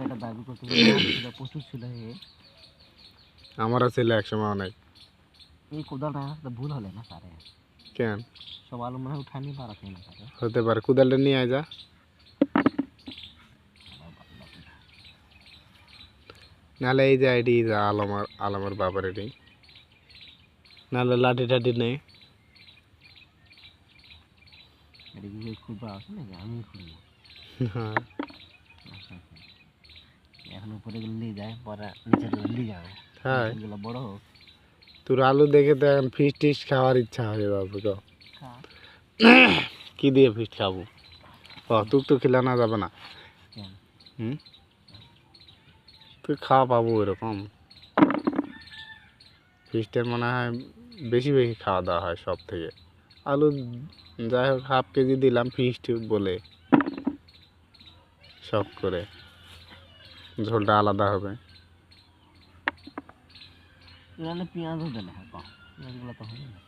এটা দাবি করতে প্রচুর ছিল আমারও ছিল একসময় অনেক। এই কোদালটা ভুল হলে না স্যারে কেন সব আলু মনে হয় উঠানি পারাতে না স্যারে হতে পারে, কোদালটা নিয়ে আয় যা। নাহলে এই যে এটি আলমের বাবার এটি, নাহলে লাঠি টাঠি নেই। এটা কি খুব আছে নাকি আমি খুঁড়বো হ্যাঁ এখন উপরে গেলে যায় পরে নিচে গেলে যাবে হ্যাঁ এগুলো বড় হোক তোর আলু দেখে তো এখন ফিস টিস খাওয়ার ইচ্ছা হয়ে যাবে। তো কি দিয়ে ফিস খাবো? ও তোর তো খিলানো যাবে না। হুম তুই খাওয়া পাবো এরকম ফিসটার মনে হয় বেশি বেশি খাওয়া দাওয়া হয় সব থেকে। আলু যাই হোক হাফ কেজি দিলাম ফিস্ট বলে, সব করে ঝোলটা আলাদা হবে। পেঁয়াজও দিলে হয় পেঁয়াজগুলো তো হবে না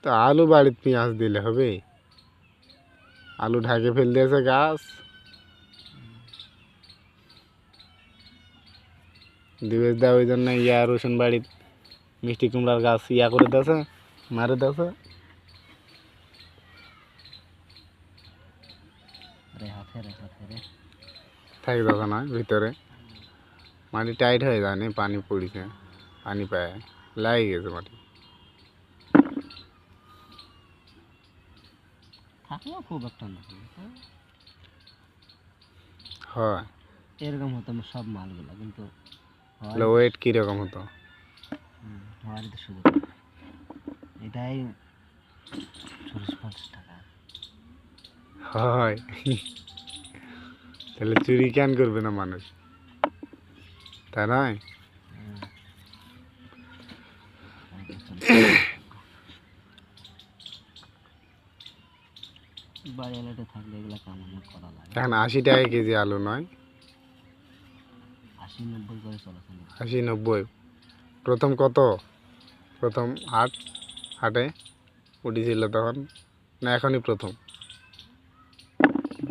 তো আলু বাড়িতে পেঁয়াজ দিলে হবে? আলু ঢাকে ফেল দিয়েছে গাছ, দিবেশ দা ওই জন্য ইয়া রসুন বাড়ির মিষ্টি কুমড়ার গাছ ইয়া করে দিয়েছে, মারে দিয়েছে। থাকি দাদা না ভিতরে মাটি টাইট হয়ে যায়নি, পানি পড়িছে, পানি পায় লাগে গেছে মাটি। খুব একটা না হয় এরকম হতো সব মালগুলো কিন্তু ওয়েট কিরকম হতো হওয়ারই তো শুধু এটাই 40-50 টাকা হয়। তাহলে চুরি কেন করবে না মানুষ, তাই নয়? বাড়ি এলাকায় থাকলে এগুলো কেমন করা লাগে এখন 80 টাকা কেজি আলু নয়, 80-90 করে চলেছে 80-90। প্রথম কত? প্রথম হাটে উঠেছিল তখন না এখনই প্রথম?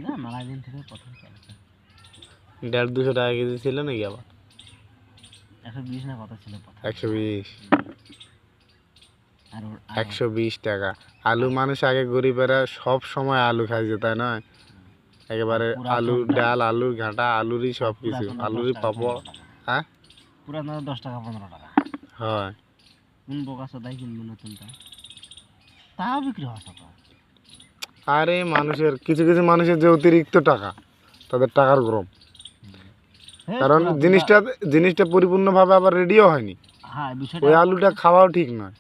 না মেলা দিন থেকে প্রথম চলেছে। 150-200 টাকা কেজি ছিল নাকি আবার? 120 না কত ছিল? 120। আর 120 টাকা আলু। মানুষ আগে গরিবেরা সব সময় আলু খাইছে, তাই নয়? একেবারে আলুর ডাল, আলুর ঘাটা, আলুরই সব কিছু, আলুরই পাপড়। হ্যাঁ পুরা 10 টাকা 15 টাকা হয়। কোন বোকা সদাই কিনবো নতুনটা তাও বিক্রি হয় সব। আরে মানুষের কিছু কিছু মানুষের যে অতিরিক্ত টাকা, তাদের টাকার গরম, কারণ জিনিসটা পরিপূর্ণভাবে আবার রেডিও হয়নি। হ্যাঁ ওই আলুটা খাওয়াও ঠিক নয়,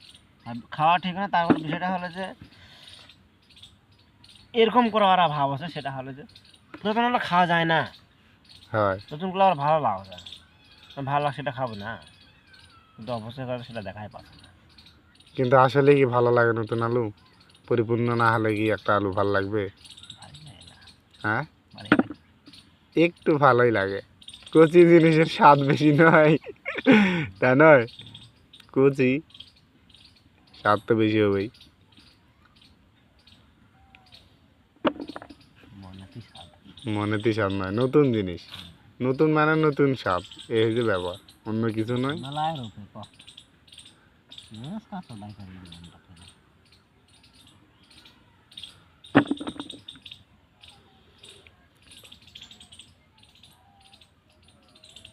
খাওয়া ঠিক না। তারপর বিষয়টা হলো যে এরকম করে ওরা ভাব আছে, সেটা হলো যে নতুন আলু খাওয়া যায় না, হয় নতুনগুলো আবার ভালো লাগা যায়, ভালো লাগে সেটা খাবো না, কিন্তু অবশ্যই করে সেটা দেখাই পাচ্ছে না। কিন্তু আসলে কি ভালো লাগে নতুন আলু? পরিপূর্ণ না হলে কি একটা আলু ভালো লাগবে? হ্যাঁ একটু ভালোই লাগে, কচি জিনিসের স্বাদ বেশি নয়, তা নয়? কচি স্বাদ তো বেশি হবেই। মনেতেই স্বাদ নয়, নতুন জিনিস, নতুন মানে নতুন স্বাদ, এই হচ্ছে ব্যাপার, অন্য কিছু নয়।